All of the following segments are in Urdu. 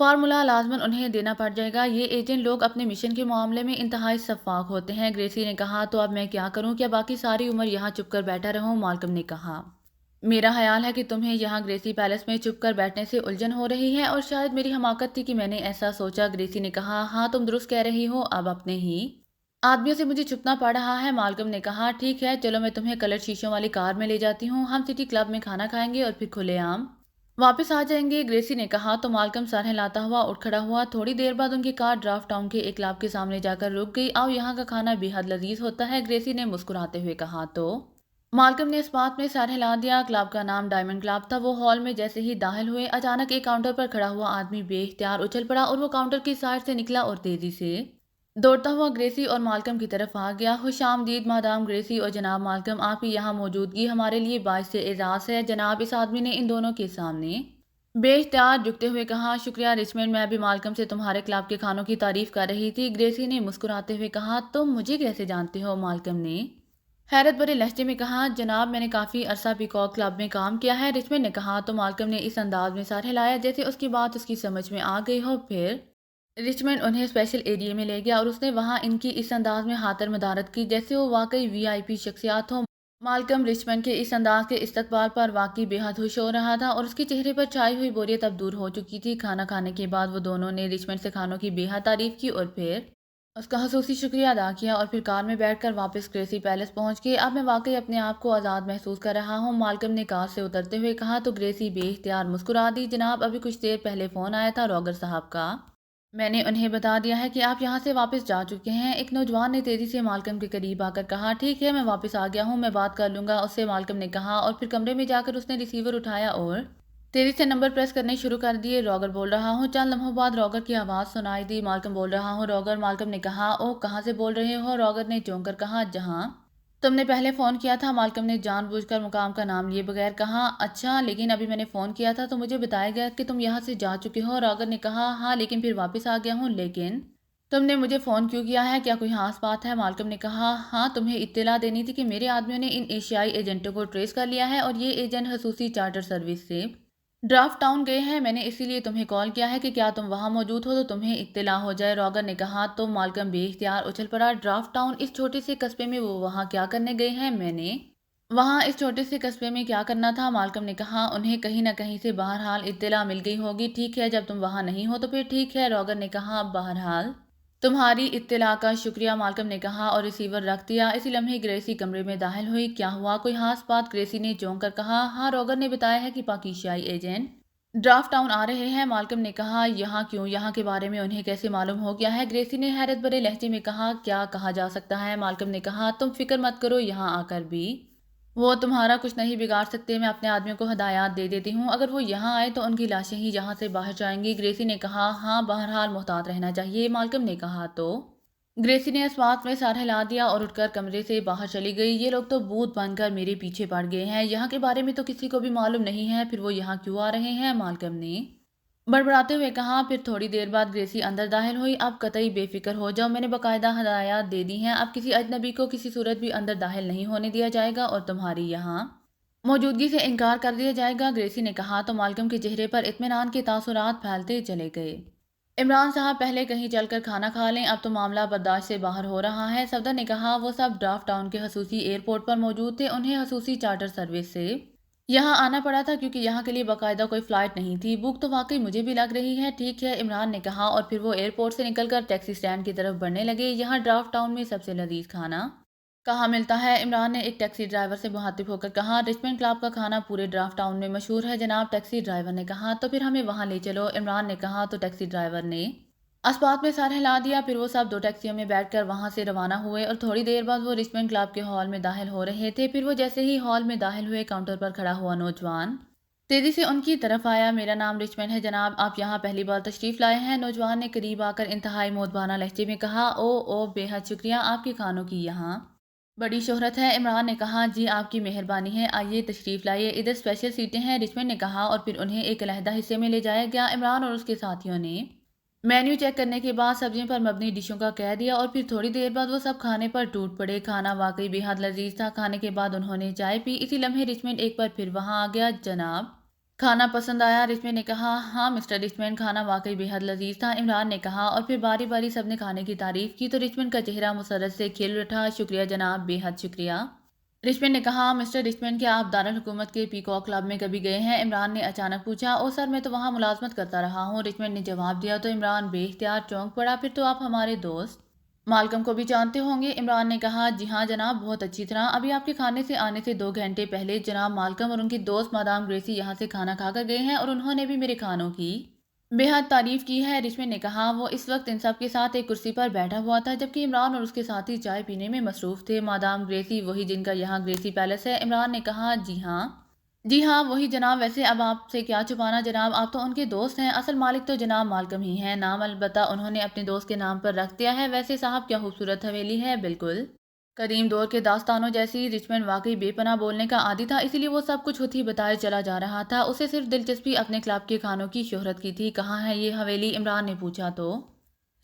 فارمولا لازماً انہیں دینا پڑ جائے گا۔ یہ ایجنٹ لوگ اپنے مشن کے معاملے میں انتہائی شفاف ہوتے ہیں۔ گریسی نے کہا تو اب میں کیا کروں؟ کیا باقی ساری عمر یہاں چپ کر بیٹھا رہوں؟ مالکم نے کہا میرا خیال ہے کہ تمہیں یہاں گریسی پیلس میں چپ کر بیٹھنے سے الجھن ہو رہی ہے، اور شاید میری حماقت تھی کہ میں نے ایسا سوچا۔ گریسی نے کہا ہاں تم درست کہہ رہی ہو، اب اپنے ہی آدمیوں سے مجھے چھپنا پڑ رہا ہے۔ مالکم نے کہا ٹھیک ہے چلو میں تمہیں کلر شیشوں والی کار میں لے جاتی ہوں، ہم سٹی کلب میں کھانا کھائیں گے اور پھر کھلے عام واپس آ جائیں گے۔ گریسی نے کہا تو مالکم سر ہلاتا ہوا اٹھ کھڑا ہوا۔ تھوڑی دیر بعد ان کی کار ڈرافٹ ٹاؤن کے ایک کلب کے سامنے جا کر رک گئی۔ آؤ یہاں کا کھانا بے حد لذیذ ہوتا ہے، گریسی نے مسکراتے ہوئے کہا تو مالکم نے اس بات میں سر ہلا دیا۔ کلب کا نام ڈائمنڈ کلب تھا۔ وہ ہال میں جیسے ہی داخل ہوئے اچانک ایک کاؤنٹر پر کھڑا ہوا آدمی بے اختیار اچھل پڑا اور وہ کاؤنٹر کی سائڈ سے نکلا اور تیزی سے دوڑتا ہوا گریسی اور مالکم کی طرف آ گیا۔ خوش آمدید مادام گریسی اور جناب مالکم، آپ کی یہاں موجودگی ہمارے لیے باعث اعزاز ہے جناب۔ اس آدمی نے ان دونوں کے سامنے بے اختیار جھکتے ہوئے کہا شکریہ رچمنڈ، میں بھی مالکم سے تمہارے کلب کے کھانوں کی تعریف کر رہی تھی۔ گریسی نے مسکراتے ہوئے کہا تم مجھے کیسے جانتے ہو؟ مالکم نے حیرت بھرے لہجے میں کہا جناب میں نے کافی عرصہ پیکاک کلب میں کام کیا ہے۔ رچمنڈ نے کہا تو مالکم نے اس انداز میں سر ہلایا جیسے اس کی بات اس کی سمجھ میں آ گئی ہو۔ پھر رچمنڈ انہیں اسپیشل ایریے میں لے گیا اور اس نے وہاں ان کی اس انداز میں خاطر مدارت کی جیسے وہ واقعی وی آئی پی شخصیات ہوں۔ مالکم رچمنڈ کے اس انداز کے استقبال پر واقعی بے حد خوش ہو رہا تھا اور اس کے چہرے پر چھائی ہوئی بوریت اب دور ہو چکی تھی۔ کھانا کھانے کے بعد وہ دونوں نے رچمنڈ سے کھانوں کی بے حد تعریف کی اور پھر اس کا خصوصی شکریہ ادا کیا اور پھر کار میں بیٹھ کر واپس گریسی پیلس پہنچ گئے۔ اب میں واقعی اپنے آپ کو آزاد محسوس کر رہا ہوں، مالکم نے کار سے اترتے ہوئے کہا تو گریسی بے اختیار مسکرا دی۔ جناب ابھی کچھ دیر پہلے فون آیا تھا روگر صاحب کا، میں نے انہیں بتا دیا ہے کہ آپ یہاں سے واپس جا چکے ہیں۔ ایک نوجوان نے تیزی سے مالکم کے قریب آ کر کہا ٹھیک ہے میں واپس آ گیا ہوں، میں بات کر لوں گا اس سے، مالکم نے کہا اور پھر کمرے میں جا کر اس نے ریسیور اٹھایا اور تیزی سے نمبر پریس کرنے شروع کر دیے۔ روگر بول رہا ہوں۔ چند لمحوں بعد روگر کی آواز سنائی دی، مالکم بول رہا ہوں روگر۔ مالکم نے کہا او کہاں سے بول رہے ہو؟ روگر نے چونک کر کہا جہاں تم نے پہلے فون کیا تھا۔ مالکم نے جان بوجھ کر مقام کا نام لیے بغیر کہا اچھا لیکن ابھی میں نے فون کیا تھا تو مجھے بتایا گیا کہ تم یہاں سے جا چکے ہو۔ روگر نے کہا ہاں لیکن پھر واپس آ گیا ہوں۔ لیکن تم نے مجھے فون کیوں کیا ہے؟ کیا کوئی خاص بات ہے؟ مالکم نے کہا ہاں تمہیں اطلاع دینی تھی کہ میرے آدمیوں نے ان ایشیائی ایجنٹوں کو ٹریس کر لیا ہے اور یہ ایجنٹ خصوصی چارٹر سروس سے ڈرافٹ ٹاؤن گئے ہیں، میں نے اسی لیے تمہیں کال کیا ہے کہ کیا تم وہاں موجود ہو تو تمہیں اطلاع ہو جائے۔ روگر نے کہا تو مالکم بے اختیار اچھل پڑا، ڈرافٹ ٹاؤن اس چھوٹے سے قصبے میں وہ وہاں کیا کرنے گئے ہیں؟ میں نے وہاں اس چھوٹے سے قصبے میں کیا کرنا تھا؟ مالکم نے کہا انہیں کہیں نہ کہیں سے بہرحال اطلاع مل گئی ہوگی۔ ٹھیک ہے جب تم وہاں نہیں ہو تو پھر ٹھیک ہے، روگر نے کہا بہرحال تمہاری اطلاع کا شکریہ، مالکم نے کہا اور ریسیور رکھ دیا۔ اسی لمحے گریسی کمرے میں داخل ہوئی۔ کیا ہوا؟ کوئی خاص بات؟ گریسی نے چونک کر کہا ہاں روگر نے بتایا ہے کہ پاکیزائی ایجنٹ ڈرافٹ ٹاؤن آ رہے ہیں۔ مالکم نے کہا یہاں کیوں؟ یہاں کے بارے میں انہیں کیسے معلوم ہو گیا ہے؟ گریسی نے حیرت بھرے لہجے میں کہا کیا کہا جا سکتا ہے؟ مالکم نے کہا تم فکر مت کرو، یہاں آ کر بھی وہ تمہارا کچھ نہیں بگاڑ سکتے، میں اپنے آدمیوں کو ہدایات دے دیتی ہوں، اگر وہ یہاں آئے تو ان کی لاشیں ہی یہاں سے باہر جائیں گی۔ گریسی نے کہا ہاں بہرحال محتاط رہنا چاہیے، مالکم نے کہا تو گریسی نے اس بات میں سر ہلا دیا اور اٹھ کر کمرے سے باہر چلی گئی۔ یہ لوگ تو بھوت بن کر میرے پیچھے پڑ گئے ہیں، یہاں کے بارے میں تو کسی کو بھی معلوم نہیں ہے، پھر وہ یہاں کیوں آ رہے ہیں؟ مالکم نے بڑبڑاتے ہوئے کہا۔ پھر تھوڑی دیر بعد گریسی اندر داخل ہوئی۔ اب قطعی بے فکر ہو جاؤ، میں نے باقاعدہ ہدایات دے دی ہیں، اب کسی اجنبی کو کسی صورت بھی اندر داخل نہیں ہونے دیا جائے گا اور تمہاری یہاں موجودگی سے انکار کر دیا جائے گا، گریسی نے کہا تو مالکم کے چہرے پر اطمینان کے تاثرات پھیلتے چلے گئے۔ عمران صاحب پہلے کہیں چل کر کھانا کھا لیں، اب تو معاملہ برداشت سے باہر ہو رہا ہے، صفدر نے کہا۔ وہ سب ڈرافٹ ٹاؤن کے خصوصی ایئرپورٹ پر موجود تھے، انہیں خصوصی چارٹر سروس سے یہاں آنا پڑا تھا کیونکہ یہاں کے لیے باقاعدہ کوئی فلائٹ نہیں تھی۔ بھوک تو واقعی مجھے بھی لگ رہی ہے۔ ٹھیک ہے عمران نے کہا اور پھر وہ ایئرپورٹ سے نکل کر ٹیکسی اسٹینڈ کی طرف بڑھنے لگے۔ یہاں ڈرافٹ ٹاؤن میں سب سے لذیذ کھانا کہاں ملتا ہے؟ عمران نے ایک ٹیکسی ڈرائیور سے مخاطب ہو کر کہا۔ رچمنڈ کلب کا کھانا پورے ڈرافٹ ٹاؤن میں مشہور ہے جناب، ٹیکسی ڈرائیور نے کہا تو پھر ہمیں وہاں لے چلو، عمران نے کہا تو ٹیکسی ڈرائیور نے اسبات میں سر ہلا دیا۔ پھر وہ سب دو ٹیکسیوں میں بیٹھ کر وہاں سے روانہ ہوئے اور تھوڑی دیر بعد وہ رچمنڈ کلب کے ہال میں داخل ہو رہے تھے۔ پھر وہ جیسے ہی ہال میں داخل ہوئے کاؤنٹر پر کھڑا ہوا نوجوان تیزی سے ان کی طرف آیا۔ میرا نام رچمنڈ ہے جناب، آپ یہاں پہلی بار تشریف لائے ہیں؟ نوجوان نے قریب آ کر انتہائی مودبانہ لہجے میں کہا۔ او بے حد شکریہ، آپ کے کھانوں کی یہاں بڑی شہرت ہے، عمران نے کہا۔ جی آپ کی مہربانی ہے، آئیے تشریف لائیے، ادھر اسپیشل سیٹیں ہیں، رچمنڈ نے کہا اور پھر انہیں ایک علیحدہ حصے میں لے جایا گیا۔ عمران اور اس کے ساتھیوں نے مینیو چیک کرنے کے بعد سبزیوں پر مبنی ڈشوں کا کہہ دیا اور پھر تھوڑی دیر بعد وہ سب کھانے پر ٹوٹ پڑے۔ کھانا واقعی بے حد لذیذ تھا۔ کھانے کے بعد انہوں نے چائے پی۔ اسی لمحے رچمنڈ ایک بار پھر وہاں آ گیا۔ جناب کھانا پسند آیا؟ رچمن نے کہا ہاں مسٹر رچمن، کھانا واقعی بے حد لذیذ تھا، عمران نے کہا، اور پھر باری باری سب نے کھانے کی تعریف کی تو رچمن کا چہرہ مسرت سے کھل اٹھا۔ شکریہ جناب، بے حد شکریہ۔ رچمن نے کہا مسٹر رچمن، کیا آپ دارالحکومت کے پیکاک کلب میں کبھی گئے ہیں؟ عمران نے اچانک پوچھا۔ او سر، میں تو وہاں ملازمت کرتا رہا ہوں، رچمن نے جواب دیا۔ تو عمران بے اختیار چونک پڑا۔ پھر تو آپ ہمارے دوست مالکم کو بھی جانتے ہوں گے؟ عمران نے کہا جی ہاں جناب، بہت اچھی طرح۔ ابھی آپ کے کھانے سے آنے سے 2 گھنٹے پہلے جناب مالکم اور ان کی دوست مادام گریسی یہاں سے کھانا کھا کر گئے ہیں، اور انہوں نے بھی میرے کھانوں کی بے حد تعریف کی ہے۔ رچمن نے کہا وہ اس وقت ان سب کے ساتھ ایک کرسی پر بیٹھا ہوا تھا، جبکہ عمران اور اس کے ساتھی چائے پینے میں مصروف تھے۔ مادام گریسی وہی جن کا یہاں گریسی پیلس ہے؟ عمران نے کہا جی ہاں وہی جناب۔ ویسے اب آپ سے کیا چھپانا جناب، آپ تو ان کے دوست ہیں، اصل مالک تو جناب مالکم ہی ہیں، نام البتہ انہوں نے اپنے دوست کے نام پر رکھ دیا ہے۔ ویسے صاحب کیا خوبصورت حویلی ہے، بالکل قدیم دور کے داستانوں جیسی۔ رچمن واقعی بے پناہ بولنے کا عادی تھا، اسی لیے وہ سب کچھ خود ہی بتائے چلا جا رہا تھا۔ اسے صرف دلچسپی اپنے کلب کے کھانوں کی شہرت کی تھی۔ کہاں ہے یہ حویلی؟ عمران نے پوچھا تو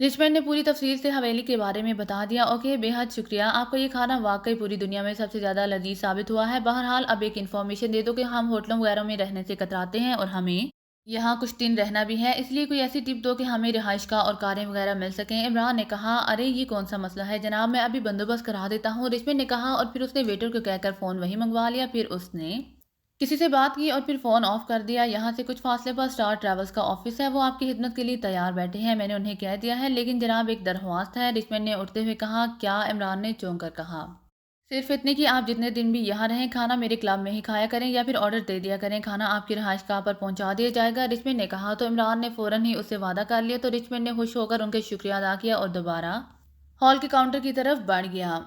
رچمن نے پوری تفصیل سے حویلی کے بارے میں بتا دیا۔ اوکے، بے حد شکریہ، آپ کا یہ کھانا واقعی پوری دنیا میں سب سے زیادہ لذیذ ثابت ہوا ہے۔ بہرحال اب ایک انفارمیشن دے دو کہ ہم ہوٹلوں وغیرہ میں رہنے سے کتراتے ہیں اور ہمیں یہاں کچھ دن رہنا بھی ہے، اس لیے کوئی ایسی ٹپ دو کہ ہمیں رہائش کا اور کاریں وغیرہ مل سکیں۔ عمران نے کہا ارے یہ کون سا مسئلہ ہے جناب، میں ابھی بندوبست کرا دیتا ہوں، رچمن نے کہا، اور پھر اس نے ویٹر کو کہہ کر فون وہیں منگوا لیا۔ پھر اس نے کسی سے بات کی اور پھر فون آف کر دیا۔ یہاں سے کچھ فاصلے پر اسٹار ٹریولز کا آفس ہے، وہ آپ کی خدمت کے لیے تیار بیٹھے ہیں، میں نے انہیں کہہ دیا ہے، لیکن جناب ایک درخواست ہے، رچمن نے اٹھتے ہوئے کہا۔ کیا؟ عمران نے چونک کر کہا۔ صرف اتنے کہ آپ جتنے دن بھی یہاں رہیں کھانا میرے کلب میں ہی کھایا کریں یا پھر آرڈر دے دیا کریں، کھانا آپ کی رہائش گاہ پر پہنچا دیا جائے گا، رچمن نے کہا۔ تو عمران نے فوراً ہی اس سے وعدہ کر لیا، تو رچمن نے خوش ہو کر ان کے شکریہ ادا کیا اور دوبارہ ہال کے کاؤنٹر کی طرف بڑھ گیا۔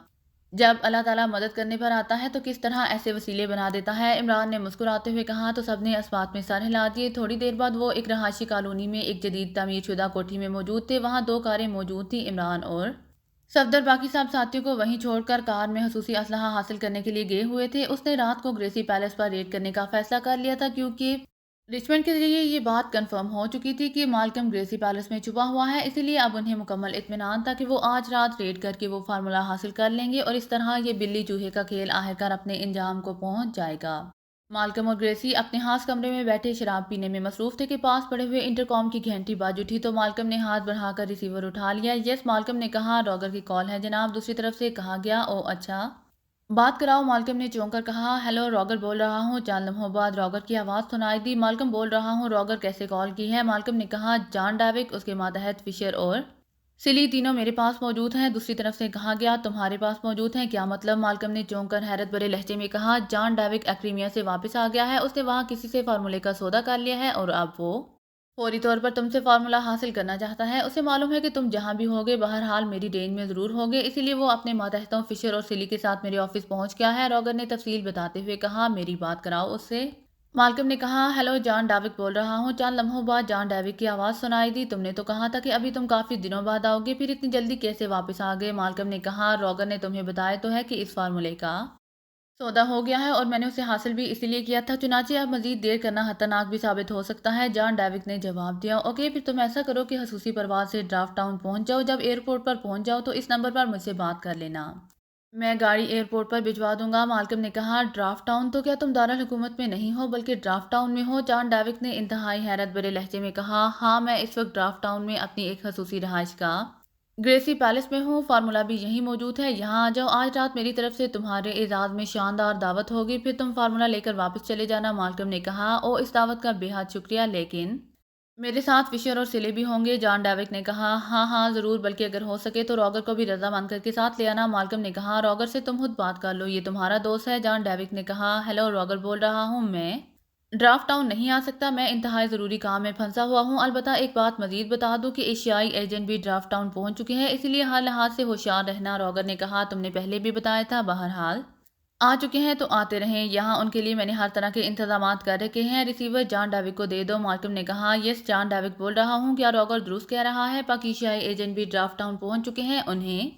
جب اللہ تعالیٰ مدد کرنے پر آتا ہے تو کس طرح ایسے وسیلے بنا دیتا ہے، عمران نے مسکراتے ہوئے کہا۔ تو سب نے اس بات میں سر ہلا دیے۔ تھوڑی دیر بعد وہ ایک رہائشی کالونی میں ایک جدید تعمیر شدہ کوٹھی میں موجود تھے۔ وہاں 2 کاریں موجود تھیں۔ عمران اور صفدر باقی سب ساتھیوں کو وہیں چھوڑ کر کار میں خصوصی اسلحہ حاصل کرنے کے لیے گئے ہوئے تھے۔ اس نے رات کو گریسی پیلس پر ریڈ کرنے کا فیصلہ کر لیا تھا، کیونکہ رچمنڈ کے ذریعے یہ بات کنفرم ہو چکی تھی کہ مالکم گریسی پیلس میں چھپا ہوا ہے، اسی لیے اب انہیں مکمل اطمینان تھا کہ وہ آج رات ریڈ کر کے وہ فارمولہ حاصل کر لیں گے، اور اس طرح یہ بلی چوہے کا کھیل آخرکار اپنے انجام کو پہنچ جائے گا۔ مالکم اور گریسی اپنے خاص کمرے میں بیٹھے شراب پینے میں مصروف تھے کہ پاس پڑے ہوئے انٹرکام کی گھنٹی بج اٹھی، تو مالکم نے ہاتھ بڑھا کر ریسیور اٹھا لیا۔ یس مالکم نے کہا، راگر کی کال ہے جناب، دوسری طرف سے کہا گیا۔ او اچھا، بات کراؤ، مالکم نے چونک کر کہا۔ ہیلو، راگر بول رہا ہوں۔ چند لمحوں بعد راگر کی آواز سنائی دی۔ مالکم بول رہا ہوں، راگر کیسے کال کی ہے؟ مالکم نے کہا، جان ڈیوک، اس کے ماتحت فشر اور سلی تینوں میرے پاس موجود ہیں۔ دوسری طرف سے کہا گیا، تمہارے پاس موجود ہیں؟ کیا مطلب؟ مالکم نے چونک کر حیرت بھرے لہجے میں کہا۔ جان ڈیوک ایکریمیا سے واپس آ گیا ہے، اس نے وہاں کسی سے فارمولے کا سودا کر لیا ہے، اور اب وہ فوری طور پر تم سے فارمولہ حاصل کرنا چاہتا ہے۔ اسے معلوم ہے کہ تم جہاں بھی ہوگے بہرحال میری رینج میں ضرور ہوگے، اسی لیے وہ اپنے ماتحتوں فشر اور سلی کے ساتھ میرے آفس پہنچ گیا ہے، راگر نے تفصیل بتاتے ہوئے کہا۔ میری بات کراؤ اس سے، مالکم نے کہا۔ ہیلو، جان ڈیوک بول رہا ہوں۔ چند لمحوں بعد جان ڈیوک کی آواز سنائی دی۔ تم نے تو کہا تھا کہ ابھی تم کافی دنوں بعد آؤ گے، پھر اتنی جلدی کیسے واپس آ گئے؟ مالکم نے کہا، راگر نے تمہیں بتایا تو ہے کہ اس فارمولے کا سودا ہو گیا ہے، اور میں نے اسے حاصل بھی اسی لیے کیا تھا، چنانچہ اب مزید دیر کرنا خطرناک بھی ثابت ہو سکتا ہے، جان ڈیوک نے جواب دیا۔ اوکے، پھر تم ایسا کرو کہ خصوصی پرواز سے ڈرافٹ ٹاؤن پہنچ جاؤ، جب ایئرپورٹ پر پہنچ جاؤ تو اس نمبر پر مجھ سے بات کر لینا، میں گاڑی ایئرپورٹ پر بھجوا دوں گا۔ مالکم نے کہا، ڈرافٹ ٹاؤن؟ تو کیا تم دارالحکومت میں نہیں ہو بلکہ ڈرافٹ ٹاؤن میں ہو؟ جان ڈیوک نے انتہائی حیرت بھرے لہجے میں کہا۔ ہاں، میں اس وقت ڈرافٹ ٹاؤن میں اپنی ایک خصوصی رہائش گاہ گریسی پیلس میں ہوں، فارمولہ بھی یہیں موجود ہے، یہاں آ جاؤ، آج رات میری طرف سے تمہارے اعزاز میں شاندار دعوت ہوگی، پھر تم فارمولہ لے کر واپس چلے جانا۔ مالکم نے کہا، او اس دعوت کا بے حد شکریہ، لیکن میرے ساتھ فشر اور سلے بھی ہوں گے؟ جان ڈیوک نے کہا۔ ہاں ہاں ضرور، بلکہ اگر ہو سکے تو راگر کو بھی رضامند کر کے ساتھ لے آنا۔ مالکم نے کہا، راگر سے تم خود بات کر لو، یہ تمہارا دوست ہے۔ جان ڈیوک نے کہا، ہیلو، راگر بول رہا ہوں، میں ڈرافٹ ٹاؤن نہیں آ سکتا، میں انتہائی ضروری کام میں پھنسا ہوا ہوں، البتہ ایک بات مزید بتا دوں کہ ایشیائی ایجنٹ بھی ڈرافٹ ٹاؤن پہنچ چکے ہیں، اسی لیے ہر لحاظ سے ہوشیار رہنا۔ راگر نے کہا، تم نے پہلے بھی بتایا تھا، بہرحال آ چکے ہیں تو آتے رہیں، یہاں ان کے لیے میں نے ہر طرح کے انتظامات کر رکھے ہیں، ریسیور جان ڈیوک کو دے دو۔ مالکم نے کہا، یس، جان ڈیوک بول رہا ہوں، کیا راگر درست کہہ رہا ہے؟ ایشیائی ایجنٹ بھی ڈرافٹ ٹاؤن پہنچ چکے ہیں؟ انہیں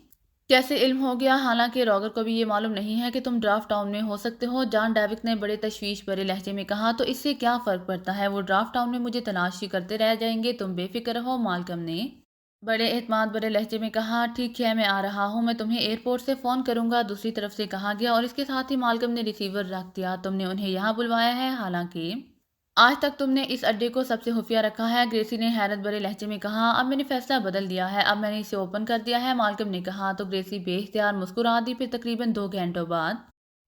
کیسے علم ہو گیا؟ حالانکہ راگر کو بھی یہ معلوم نہیں ہے کہ تم ڈرافٹ ٹاؤن میں ہو سکتے ہو، جان ڈیوک نے بڑے تشویش بھرے لہجے میں کہا۔ تو اس سے کیا فرق پڑتا ہے، وہ ڈرافٹ ٹاؤن میں مجھے تلاش ہی کرتے رہ جائیں گے، تم بے فکر رہو۔ مالکم نے بڑے اعتماد بھرے لہجے میں کہا، ٹھیک ہے، میں آ رہا ہوں، میں تمہیں ایئرپورٹ سے فون کروں گا، دوسری طرف سے کہا گیا، اور اس کے ساتھ ہی مالکم نے ریسیور رکھ دیا۔ تم نے انہیں یہاں بلوایا ہے؟ حالانکہ آج تک تم نے اس اڈے کو سب سے خفیہ رکھا ہے، گریسی نے حیرت بھرے لہجے میں کہا۔ اب میں نے فیصلہ بدل دیا ہے، اب میں نے اسے اوپن کر دیا ہے، مالکم نے کہا تو گریسی بے اختیار مسکرا دی۔ پھر تقریباً 2 گھنٹوں بعد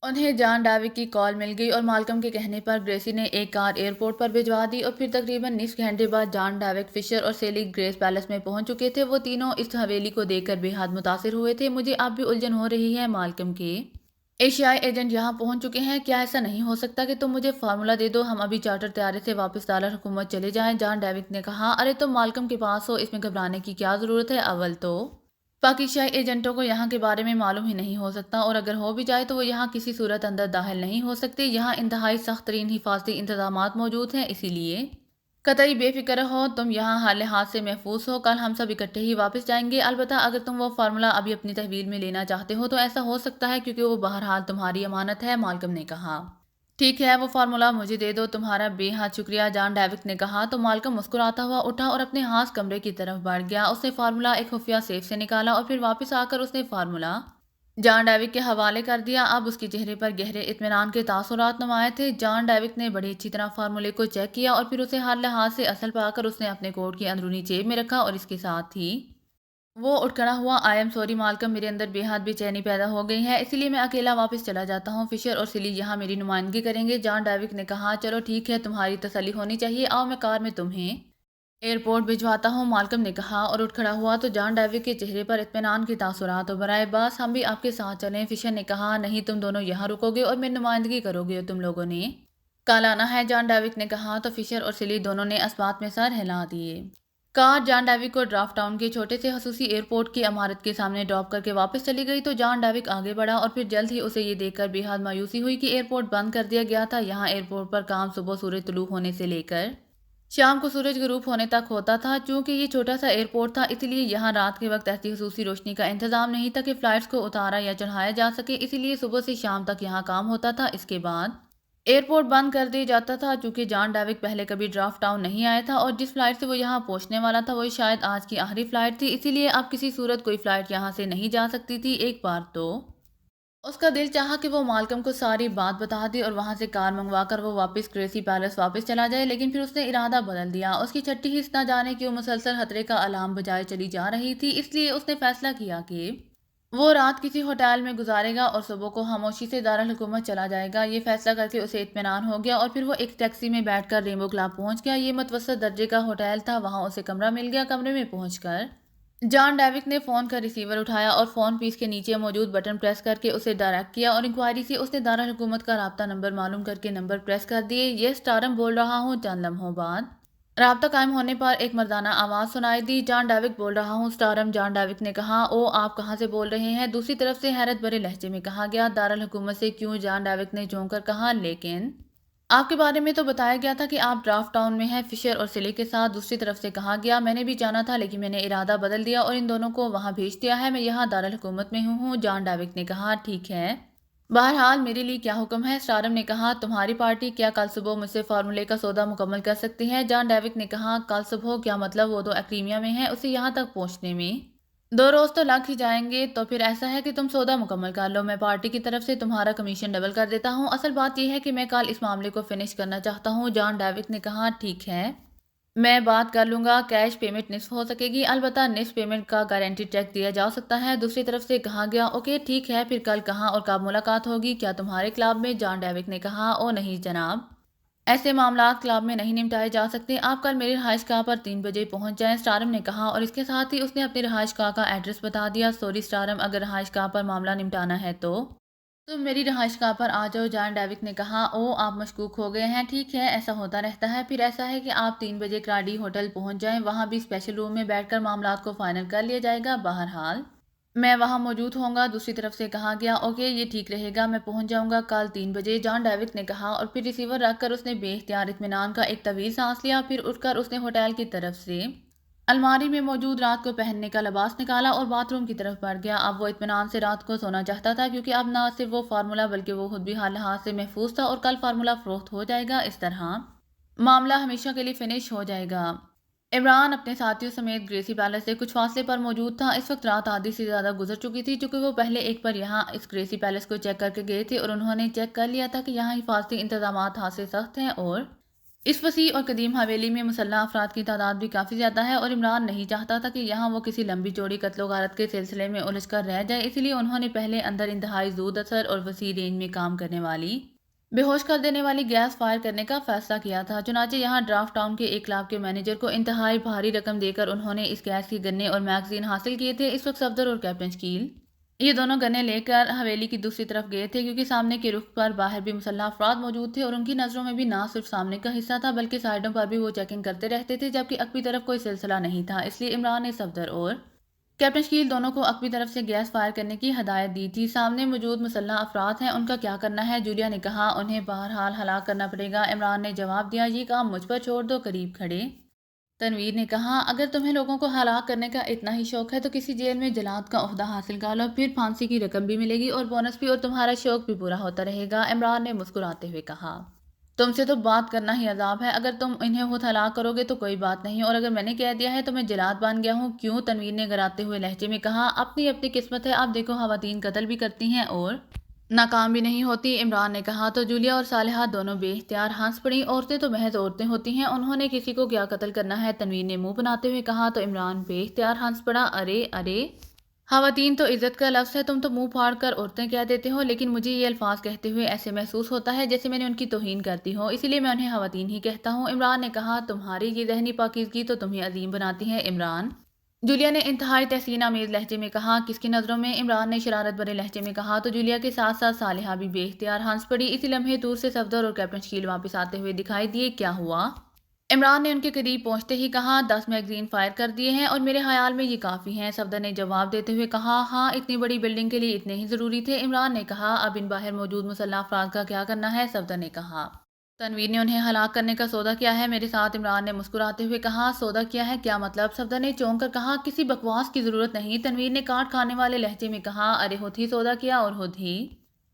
انہیں جان ڈاوک کی کال مل گئی اور مالکم کے کہنے پر گریسی نے ایک کار ایئرپورٹ پر بھجوا دی اور پھر تقریباً نصف گھنٹے بعد جان ڈاوک، فشر اور سیلی گریس پیلس میں پہنچ چکے تھے۔ وہ تینوں اس حویلی کو دیکھ کر بے حد متاثر ہوئے تھے۔ مجھے اب بھی الجھن ہو رہی ہے، مالکم کے ایشیائی ایجنٹ یہاں پہنچ چکے ہیں، کیا ایسا نہیں ہو سکتا کہ تم مجھے فارمولا دے دو، ہم ابھی چارٹر طیارے سے واپس دارالحکومت چلے جائیں؟ جان ڈیوک نے کہا۔ ارے تم مالکم کے پاس ہو، اس میں گھبرانے کی کیا ضرورت ہے؟ اول تو پاکستانی ایجنٹوں کو یہاں کے بارے میں معلوم ہی نہیں ہو سکتا، اور اگر ہو بھی جائے تو وہ یہاں کسی صورت اندر داخل نہیں ہو سکتے۔ یہاں انتہائی سخت ترین حفاظتی انتظامات موجود ہیں، اسی لیے قطعی بے فکر ہو، تم یہاں ہر لحاظ سے محفوظ ہو۔ کل ہم سب اکٹھے ہی واپس جائیں گے، البتہ اگر تم وہ فارمولا ابھی اپنی تحویل میں لینا چاہتے ہو تو ایسا ہو سکتا ہے، کیونکہ وہ بہرحال تمہاری امانت ہے، مالکم نے کہا۔ ٹھیک ہے، وہ فارمولا مجھے دے دو، تمہارا بے حد شکریہ، جان ڈیوک نے کہا۔ تو مالکم مسکراتا ہوا اٹھا اور اپنے ہاتھ کمرے کی طرف بڑھ گیا۔ اس نے فارمولا ایک خفیہ سیف سے نکالا اور پھر واپس آ کر اس نے فارمولا جان ڈیوک کے حوالے کر دیا۔ اب اس کے چہرے پر گہرے اطمینان کے تاثرات نمایاں تھے۔ جان ڈیوک نے بڑی اچھی طرح فارمولے کو چیک کیا اور پھر اسے ہر لحاظ سے اصل پا کر اس نے اپنے کوٹ کی اندرونی جیب میں رکھا اور اس کے ساتھ ہی وہ اٹھ کھڑا ہوا۔ آئی ایم سوری مالکم، میرے اندر بے حد بے چینی پیدا ہو گئی ہے، اسی لیے میں اکیلا واپس چلا جاتا ہوں۔ فشر اور سلی یہاں میری نمائندگی کریں گے، جان ڈیوک نے کہا۔ چلو ٹھیک ہے، تمہاری تسلی ہونی چاہیے، آؤ میں کار میں تمہیں ایئرپورٹ بھجواتا ہوں، مالکم نے کہا اور اٹھ کھڑا ہوا تو جان ڈیوک کے چہرے پر اطمینان کے تاثرات ابھرائے۔ باس ہم بھی آپ کے ساتھ چلیں، فشر نے کہا۔ نہیں، تم دونوں یہاں رکو گے اور میری نمائندگی کرو گے، تم لوگوں نے کل آنا ہے، جان ڈیوک نے کہا۔ تو فشر اور سلی دونوں نے اس بات میں سر ہلا دیے۔ کار جان ڈیوک کو ڈرافٹ ٹاؤن کے چھوٹے سے خصوصی ایئرپورٹ کی عمارت کے سامنے ڈراپ کر کے واپس چلی گئی تو جان ڈیوک آگے بڑھا اور پھر جلد ہی اسے یہ دیکھ کر بے حد مایوسی ہوئی کہ ایئرپورٹ بند کر دیا گیا تھا۔ یہاں ایئرپورٹ پر کام صبح سورج طلوع ہونے سے لے کر شام کو سورج غروب ہونے تک ہوتا تھا۔ چونکہ یہ چھوٹا سا ایئرپورٹ تھا، اس لیے یہاں رات کے وقت ایسی خصوصی روشنی کا انتظام نہیں تھا کہ فلائٹس کو اتارا یا چڑھایا جا سکے، اسی لیے صبح سے شام تک یہاں کام ہوتا تھا۔ اس کے بعد ایئرپورٹ بند کر دیا جاتا تھا۔ چونکہ جان ڈیوک پہلے کبھی ڈرافٹ ٹاؤن نہیں آیا تھا اور جس فلائٹ سے وہ یہاں پہنچنے والا تھا وہ شاید آج کی آخری فلائٹ تھی، اسی لیے اب کسی صورت کوئی فلائٹ یہاں سے نہیں جا سکتی تھی۔ ایک بار تو اس کا دل چاہا کہ وہ مالکم کو ساری بات بتا دے اور وہاں سے کار منگوا کر وہ واپس گریسی پیلس واپس چلا جائے، لیکن پھر اس نے ارادہ بدل دیا۔ اس کی چھٹی حس نہ جانے کہ وہ مسلسل خطرے کا الارم بجائے چلی جا رہی تھی، اس لیے اس نے فیصلہ کیا کہ وہ رات کسی ہوٹل میں گزارے گا اور صبح کو خاموشی سے دارالحکومت چلا جائے گا۔ یہ فیصلہ کر کے اسے اطمینان ہو گیا اور پھر وہ ایک ٹیکسی میں بیٹھ کر ریمبو کلب پہنچ گیا۔ یہ متوسط درجے کا ہوٹل تھا، وہاں اسے کمرہ مل گیا۔ کمرے میں پہنچ کر جان ڈیوک نے فون کا ریسیور اٹھایا اور فون پیس کے نیچے موجود بٹن پریس کر کے اسے ڈائریکٹ کیا اور انکوائری سے اس نے دارالحکومت کا رابطہ نمبر معلوم کر کے نمبر پریس کر دیے۔ یہ سٹارم بول رہا ہوں، چند لمحوں بعد رابطہ قائم ہونے پر ایک مردانہ آواز سنائی دی۔ جان ڈیوک بول رہا ہوں سٹارم، جان ڈیوک نے کہا۔ او، آپ کہاں سے بول رہے ہیں؟ دوسری طرف سے حیرت بھرے لہجے میں کہا گیا۔ دارالحکومت سے کیوں؟ جان ڈیوک نے چونک کر کہا۔ لیکن آپ کے بارے میں تو بتایا گیا تھا کہ آپ ڈرافٹ ٹاؤن میں ہیں، فشر اور سلی کے ساتھ۔ دوسری طرف سے کہا گیا۔ میں نے بھی جانا تھا لیکن میں نے ارادہ بدل دیا اور ان دونوں کو وہاں بھیج دیا ہے، میں یہاں دارالحکومت میں ہوں، جان ڈیوک نے کہا۔ ٹھیک ہے، بہرحال میرے لیے کیا حکم ہے؟ سٹارم نے کہا۔ تمہاری پارٹی کیا کل صبح مجھ سے فارمولے کا سودا مکمل کر سکتی ہے؟ جان ڈیوک نے کہا۔ کل صبح؟ کیا مطلب؟ وہ تو ایکریمیا میں ہے، اسے یہاں تک پہنچنے میں 2 روز تو لگ ہی جائیں گے۔ تو پھر ایسا ہے کہ تم سودا مکمل کر لو، میں پارٹی کی طرف سے تمہارا کمیشن ڈبل کر دیتا ہوں۔ اصل بات یہ ہے کہ میں کل اس معاملے کو فنش کرنا چاہتا ہوں، جان ڈیوک نے کہا۔ ٹھیک ہے، میں بات کر لوں گا، کیش پیمنٹ نصف ہو سکے گی، البتہ نصف پیمنٹ کا گارنٹی چیک دیا جا سکتا ہے، دوسری طرف سے کہا گیا۔ اوکے ٹھیک ہے، پھر کل کہاں اور کب ملاقات ہوگی؟ کیا تمہارے کلب میں؟ جان ڈیوک نے کہا۔ او نہیں جناب، ایسے معاملات کلب میں نہیں نمٹائے جا سکتے، آپ کل میری رہائش گاہ پر 3 بجے پہنچ جائیں، سٹارم نے کہا اور اس کے ساتھ ہی اس نے اپنی رہائش گاہ کا ایڈریس بتا دیا۔ سوری سٹارم، اگر رہائش گاہ پر معاملہ نمٹانا ہے تو تم میری رہائش گاہ پر آ جاؤ، جان ڈیوک نے کہا۔ او، آپ مشکوک ہو گئے ہیں، ٹھیک ہے، ایسا ہوتا رہتا ہے۔ پھر ایسا ہے کہ آپ 3 بجے کراڈی ہوٹل پہنچ جائیں، وہاں بھی اسپیشل روم میں بیٹھ کر معاملات کو فائنل کر لیا جائے گا، بہرحال میں وہاں موجود ہوں گا، دوسری طرف سے کہا گیا۔ اوکے، یہ ٹھیک رہے گا، میں پہنچ جاؤں گا کل 3 بجے، جان ڈیوک نے کہا اور پھر ریسیور رکھ کر اس نے بے اختیار اطمینان کا ایک طویل سانس لیا۔ پھر اٹھ کر اس نے ہوٹل کی طرف سے الماری میں موجود رات کو پہننے کا لباس نکالا اور باتھ روم کی طرف بڑھ گیا۔ اب وہ اطمینان سے رات کو سونا چاہتا تھا، کیونکہ اب نہ صرف وہ فارمولا بلکہ وہ خود بھی ہر لحاظ سے محفوظ تھا اور کل فارمولا فروخت ہو جائے گا، اس طرح معاملہ ہمیشہ کے لیے فنش ہو جائے گا۔ عمران اپنے ساتھیوں سمیت گریسی پیلس سے کچھ فاصلے پر موجود تھا۔ اس وقت رات آدھی سے زیادہ گزر چکی تھی، چونکہ وہ پہلے ایک بار یہاں اس گریسی پیلس کو چیک کر کے گئے تھے اور انہوں نے چیک کر لیا تھا کہ یہاں حفاظتی انتظامات حد سے سخت ہیں اور اس وسیع اور قدیم حویلی میں مسلح افراد کی تعداد بھی کافی زیادہ ہے اور عمران نہیں چاہتا تھا کہ یہاں وہ کسی لمبی چوڑی قتل و غارت کے سلسلے میں الجھ کر رہ جائے، اسی لیے انہوں نے پہلے اندر انتہائی زود اثر اور وسیع رینج میں کام کرنے والی بے ہوش کر دینے والی گیس فائر کرنے کا فیصلہ کیا تھا۔ چنانچہ یہاں ڈرافٹ ٹاؤن کے ایک کلب کے مینیجر کو انتہائی بھاری رقم دے کر انہوں نے اس گیس کی گنے اور میگزین حاصل کیے تھے۔ اس وقت صفدر اور کیپٹن شکیل یہ دونوں گنے لے کر حویلی کی دوسری طرف گئے تھے، کیونکہ سامنے کے رخ پر باہر بھی مسلح افراد موجود تھے اور ان کی نظروں میں بھی نہ صرف سامنے کا حصہ تھا بلکہ سائیڈوں پر بھی وہ چیکنگ کرتے رہتے تھے، جبکہ عقبی طرف کوئی سلسلہ نہیں تھا۔ اس لیے عمران نے صفدر اور کیپٹن شکیل دونوں کو عقبی طرف سے گیس فائر کرنے کی ہدایت دی تھی۔ سامنے موجود مسلح افراد ہیں، ان کا کیا کرنا ہے؟ جولیا نے کہا۔ انہیں بہرحال ہلاک کرنا پڑے گا، عمران نے جواب دیا۔ یہ کام مجھ پر چھوڑ دو۔ قریب کھڑے تنویر نے کہا، اگر تمہیں لوگوں کو ہلاک کرنے کا اتنا ہی شوق ہے تو کسی جیل میں جلاد کا عہدہ حاصل کر لو، پھر پھانسی کی رقم بھی ملے گی اور بونس بھی، اور تمہارا شوق بھی پورا ہوتا رہے گا۔ عمران نے مسکراتے ہوئے کہا، تم سے تو بات کرنا ہی عذاب ہے، اگر تم انہیں خود ہلاک کرو گے تو کوئی بات نہیں، اور اگر میں نے کہہ دیا ہے تو میں جلاد بن گیا ہوں۔ کیوں؟ تنویر نے گراتے ہوئے لہجے میں کہا، اپنی اپنی قسمت ہے، آپ دیکھو خواتین قتل بھی کرتی ہیں اور ناکام بھی نہیں ہوتی۔ عمران نے کہا تو جولیا اور صالحہ دونوں بے اختیار ہنس پڑیں۔ عورتیں تو محض عورتیں ہوتی ہیں، انہوں نے کسی کو کیا قتل کرنا ہے؟ تنویر نے منہ بناتے ہوئے کہا تو عمران بے اختیار ہنس پڑا۔ ارے ارے، خواتین تو عزت کا لفظ ہے، تم تو منہ پھاڑ کر عورتیں کہہ دیتے ہو، لیکن مجھے یہ الفاظ کہتے ہوئے ایسے محسوس ہوتا ہے جیسے میں نے ان کی توہین کرتی ہوں، اسی لیے میں انہیں خواتین ہی کہتا ہوں۔ عمران نے کہا، تمہاری یہ ذہنی پاکیزگی تو تمہیں عظیم بناتی ہے عمران۔ جولیا نے انتہائی تحسین آمیز لہجے میں کہا، کس کی نظروں میں؟ عمران نے شرارت بھرے لہجے میں کہا تو جولیا کے ساتھ ساتھ صالحہ بھی بے اختیار ہنس پڑی۔ اسی لمحے دور سے صفدر اور کیپٹن شکیل واپس آتے ہوئے دکھائی دیے۔ کیا ہوا؟ عمران نے ان کے قریب پہنچتے ہی کہا، 10 میگزین فائر کر دیے ہیں اور میرے خیال میں یہ کافی ہیں۔ صفدر نے جواب دیتے ہوئے کہا، ہاں، اتنی بڑی بلڈنگ کے لیے اتنے ہی ضروری تھے۔ عمران نے کہا، اب ان باہر موجود مسلح افراد کا کیا کرنا ہے؟ صفدر نے کہا، تنویر نے انہیں ہلاک کرنے کا سودا کیا ہے میرے ساتھ۔ عمران نے مسکراتے ہوئے کہا، سودا کیا ہے؟ کیا مطلب؟ صفدر نے چونک کر کہا، کسی بکواس کی ضرورت نہیں۔ تنویر نے کاٹ کھانے والے لہجے میں کہا، ارے خود ہی سودا کیا اور خود ہی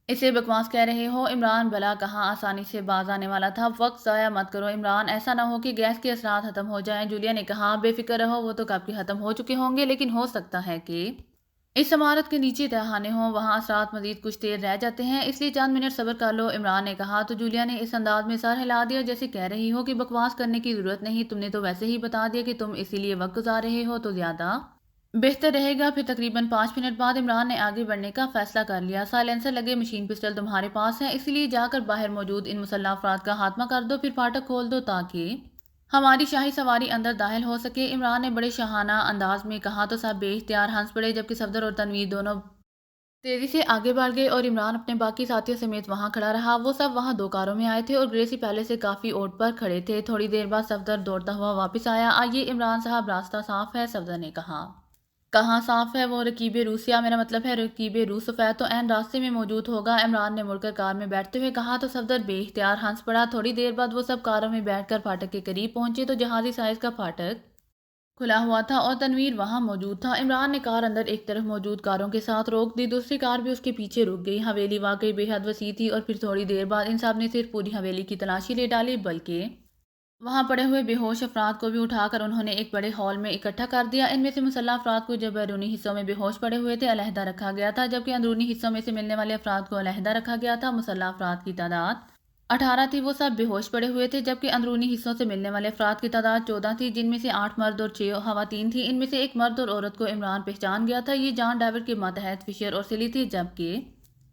اسے بکواس کہہ رہے ہو؟ عمران بلا کہاں آسانی سے باز آنے والا تھا۔ وقت ضائع مت کرو عمران، ایسا نہ ہو کہ گیس کے اثرات ختم ہو جائیں۔ جولیا نے کہا، بے فکر رہو، وہ تو کب کے ختم ہو چکے ہوں گے، لیکن ہو سکتا ہے کہ اس عمارت کے نیچے تہخانے ہوں، وہاں اثرات مزید کچھ دیر رہ جاتے ہیں، اس لیے چند منٹ صبر کر لو۔ عمران نے کہا تو جولیا نے اس انداز میں سر ہلا دیا جیسے کہہ رہی ہو کہ بکواس کرنے کی ضرورت نہیں، تم نے تو ویسے ہی بتا دیا کہ تم اسی لیے وقت گزار رہے ہو، تو زیادہ بہتر رہے گا۔ پھر تقریباً 5 منٹ بعد عمران نے آگے بڑھنے کا فیصلہ کر لیا۔ سائلنسر لگے مشین پسٹل تمہارے پاس ہے، اسی لیے جا کر باہر موجود ان مسلح افراد کا خاتمہ کر دو، پھر پھاٹک کھول دو تاکہ ہماری شاہی سواری اندر داخل ہو سکے۔ عمران نے بڑے شاہانہ انداز میں کہا تو سب بے اختیار ہنس پڑے، جبکہ صفدر اور تنویر دونوں تیزی سے آگے بڑھ گئے اور عمران اپنے باقی ساتھیوں سمیت وہاں کھڑا رہا۔ وہ سب وہاں 2 کاروں میں آئے تھے اور گریسی پہلے سے کافی اوٹ پر کھڑے تھے۔ تھوڑی دیر بعد صفدر دوڑتا ہوا واپس آیا۔ آئیے عمران صاحب، راستہ صاف ہے، صفدر نے کہا۔ کہاں صاف ہے؟ وہ رکیب روسیا، میرا مطلب ہے رکیب روس سفید تو عین راستے میں موجود ہوگا۔ عمران نے مڑ کر کار میں بیٹھتے ہوئے کہا تو صفدر بے اختیار ہنس پڑا۔ تھوڑی دیر بعد وہ سب کاروں میں بیٹھ کر پھاٹک کے قریب پہنچے تو جہازی سائز کا پھاٹک کھلا ہوا تھا اور تنویر وہاں موجود تھا۔ عمران نے کار اندر ایک طرف موجود کاروں کے ساتھ روک دی، دوسری کار بھی اس کے پیچھے رک گئی۔ حویلی واقعی بے حد وسیع تھی اور پھر تھوڑی دیر بعد ان سب نے صرف پوری حویلی کی تلاشی لے ڈالی، بلکہ وہاں پڑے ہوئے بے ہوش افراد کو بھی اٹھا کر انہوں نے ایک بڑے ہال میں اکٹھا کر دیا۔ ان میں سے مسلح افراد کو جو بیرونی حصوں میں بے ہوش پڑے ہوئے تھے علیحدہ رکھا گیا تھا، جبکہ اندرونی حصوں میں سے ملنے والے افراد کو علیحدہ رکھا گیا تھا۔ مسلح افراد کی تعداد 18 تھی، وہ سب بے ہوش پڑے ہوئے تھے، جبکہ اندرونی حصوں سے ملنے والے افراد کی تعداد 14 تھی، جن میں سے 8 مرد اور 6 خواتین تھیں۔ ان میں سے ایک مرد اور عورت کو عمران پہچان گیا تھا، یہ جان ڈیوڈ کے ماتحت فشر اور سلی تھے، جبکہ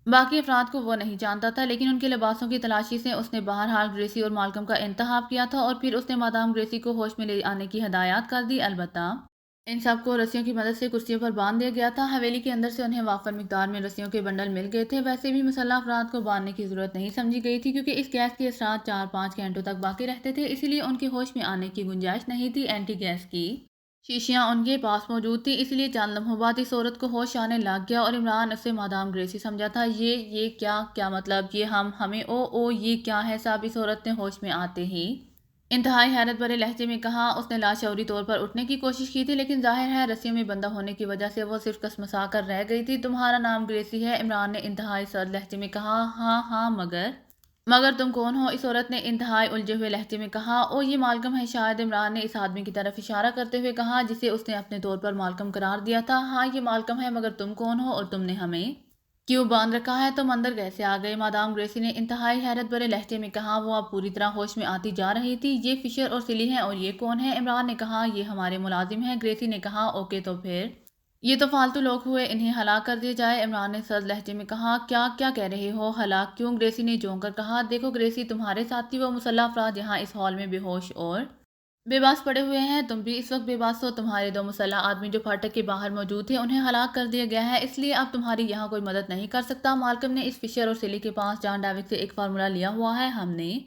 باقی افراد کو وہ نہیں جانتا تھا، لیکن ان کے لباسوں کی تلاشی سے اس نے بہرحال گریسی اور مالکم کا انتخاب کیا تھا اور پھر اس نے مادام گریسی کو ہوش میں لے آنے کی ہدایات کر دی۔ البتہ ان سب کو رسیوں کی مدد سے کرسیوں پر باندھ دیا گیا تھا۔ حویلی کے اندر سے انہیں وافر مقدار میں رسیوں کے بنڈل مل گئے تھے۔ ویسے بھی مسلح افراد کو باندھنے کی ضرورت نہیں سمجھی گئی تھی، کیونکہ اس گیس کے اثرات 4-5 گھنٹوں تک باقی رہتے تھے، اسی لیے ان کے ہوش میں آنے کی گنجائش نہیں تھی۔ اینٹی گیس کی شیشیاں ان کے پاس موجود تھی، اس لیے چند لمحوں بعد اس عورت کو ہوش آنے لگ گیا اور عمران اسے مادام گریسی سمجھا تھا۔ یہ کیا مطلب؟ یہ ہمیں او یہ کیا ہے سب؟ اس عورت نے ہوش میں آتے ہی انتہائی حیرت بھرے لہجے میں کہا۔ اس نے لاشعوری طور پر اٹھنے کی کوشش کی تھی، لیکن ظاہر ہے رسیوں میں بندہ ہونے کی وجہ سے وہ صرف کسمسا کر رہ گئی تھی۔ تمہارا نام گریسی ہے؟ عمران نے انتہائی سرد لہجے میں کہا۔ ہاں، مگر تم کون ہو؟ اس عورت نے انتہائی الجھے ہوئے لہجے میں کہا۔ او، یہ مالکم ہے شاید۔ عمران نے اس آدمی کی طرف اشارہ کرتے ہوئے کہا جسے اس نے اپنے طور پر مالکم قرار دیا تھا۔ ہاں، یہ مالکم ہے، مگر تم کون ہو اور تم نے ہمیں کیوں باندھ رکھا ہے؟ تم اندر کیسے آ گئے؟ مادام گریسی نے انتہائی حیرت بھرے لہجے میں کہا۔ وہ اب پوری طرح ہوش میں آتی جا رہی تھی۔ یہ فشر اور سلی ہیں، اور یہ کون ہے؟ عمران نے کہا، یہ ہمارے ملازم ہیں۔ گریسی نے کہا، اوکے تو پھر یہ تو فالتو لوگ ہوئے، انہیں ہلاک کر دیا جائے۔ عمران نے سرد لہجے میں کہا، کیا کیا کہہ رہے ہو؟ ہلاک کیوں؟ گریسی نے جھونک کر کہا، دیکھو گریسی، تمہارے ساتھی وہ مسلح افراد یہاں اس ہال میں بے ہوش اور بے باس پڑے ہوئے ہیں۔ تم بھی اس وقت بے باس ہو۔ تمہارے دو مسلح آدمی جو پھاٹک کے باہر موجود تھے انہیں ہلاک کر دیا گیا ہے، اس لیے اب تمہاری یہاں کوئی مدد نہیں کر سکتا۔ مالکم نے اس فشر اور سلی کے پاس جان ڈیوک سے ایک فارمولا لیا ہوا ہے، ہم نے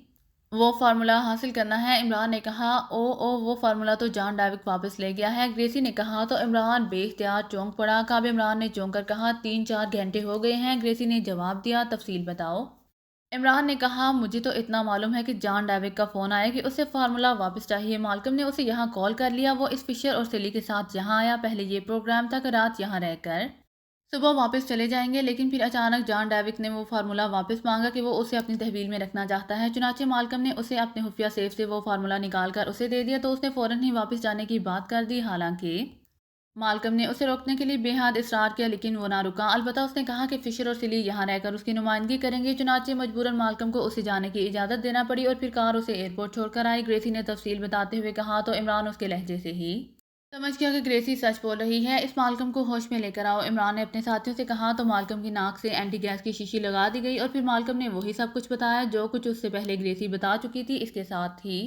وہ فارمولا حاصل کرنا ہے۔ عمران نے کہا، وہ فارمولا تو جان ڈیوک واپس لے گیا ہے۔ گریسی نے کہا تو عمران بے اختیار چونک پڑا۔ کعب عمران نے چونک کر کہا، 3-4 گھنٹے ہو گئے ہیں۔ گریسی نے جواب دیا، تفصیل بتاؤ۔ عمران نے کہا، مجھے تو اتنا معلوم ہے کہ جان ڈیوک کا فون آیا کہ اسے فارمولا واپس چاہیے۔ مالکم نے اسے یہاں کال کر لیا۔ وہ اس فشر اور سلی کے ساتھ یہاں آیا۔ پہلے یہ پروگرام تھا کہ رات یہاں رہ کر صبح واپس چلے جائیں گے، لیکن پھر اچانک جان ڈیوک نے وہ فارمولا واپس مانگا کہ وہ اسے اپنی تحویل میں رکھنا چاہتا ہے۔ چنانچہ مالکم نے اسے اپنے خفیہ سیف سے وہ فارمولا نکال کر اسے دے دیا تو اس نے فوراً ہی واپس جانے کی بات کر دی۔ حالانکہ مالکم نے اسے روکنے کے لیے بے حد اصرار کیا، لیکن وہ نہ رکا۔ البتہ اس نے کہا کہ فشر اور سلی یہاں رہ کر اس کی نمائندگی کریں گے۔ چنانچہ مجبوراً مالکم کو اسے جانے کی اجازت دینا پڑی اور پھر کار اسے ایئرپورٹ چھوڑ کر آئی۔ گریسی نے تفصیل بتاتے ہوئے کہا تو عمران اس کے لہجے سے ہی سمجھ گیا کہ گریسی سچ بول رہی ہے۔ اس مالکم کو ہوش میں لے کر آؤ، عمران نے اپنے ساتھیوں سے کہا تو مالکم کی ناک سے اینٹی گیس کی شیشی لگا دی گئی اور پھر مالکم نے وہی سب کچھ بتایا جو کچھ اس سے پہلے گریسی بتا چکی تھی۔ اس کے ساتھ ہی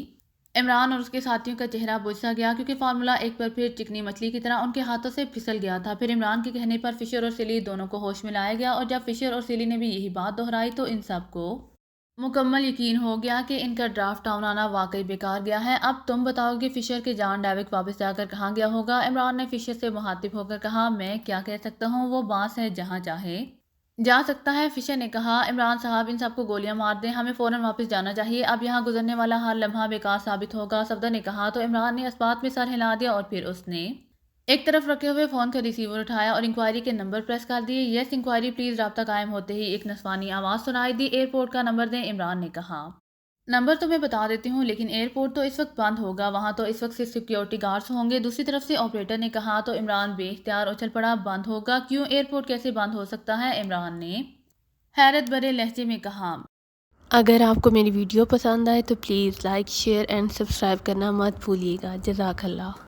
عمران اور اس کے ساتھیوں کا چہرہ بجھ سا گیا، کیونکہ فارمولا ایک بار پھر چکنی مچھلی کی طرح ان کے ہاتھوں سے پھسل گیا تھا۔ پھر عمران کے کہنے پر فشر اور سلی دونوں کو ہوش میں لایا گیا، اور جب فشر اور سلی نے بھی یہی بات دہرائی تو ان سب کو مکمل یقین ہو گیا کہ ان کا ڈرافٹ ٹاؤن آنا واقعی بیکار گیا ہے۔ اب تم بتاؤ کہ فشر کے جان ڈیوک واپس جا کر کہاں گیا ہوگا؟ عمران نے فشر سے مخاطب ہو کر کہا، میں کیا کہہ سکتا ہوں، وہ بانس ہے، جہاں چاہے جا سکتا ہے۔ فشر نے کہا، عمران صاحب ان سب کو گولیاں مار دیں، ہمیں فوراً واپس جانا چاہیے، اب یہاں گزرنے والا ہر لمحہ بیکار ثابت ہوگا۔ صفدر نے کہا تو عمران نے اس بات میں سر ہلا دیا اور پھر اس نے ایک طرف رکھے ہوئے فون کا ریسیور اٹھایا اور انکوائری کے نمبر پریس کر دیے۔ یس انکوائری پلیز۔ رابطہ قائم ہوتے ہی ایک نسوانی آواز سنائی دی، ایئرپورٹ کا نمبر دیں۔ عمران نے کہا، نمبر تو میں بتا دیتی ہوں، لیکن ایئرپورٹ تو اس وقت بند ہوگا، وہاں تو اس وقت صرف سیکیورٹی گارڈز ہوں گے۔ دوسری طرف سے آپریٹر نے کہا تو عمران بے اختیار اچھل پڑا، بند ہوگا کیوں؟ ایئرپورٹ کیسے بند ہو سکتا ہے؟ عمران نے حیرت بھرے لہجے میں کہا۔ اگر آپ کو میری ویڈیو پسند آئے تو please like, share and subscribe کرنا مت بھولیے گا۔ جزاک اللہ۔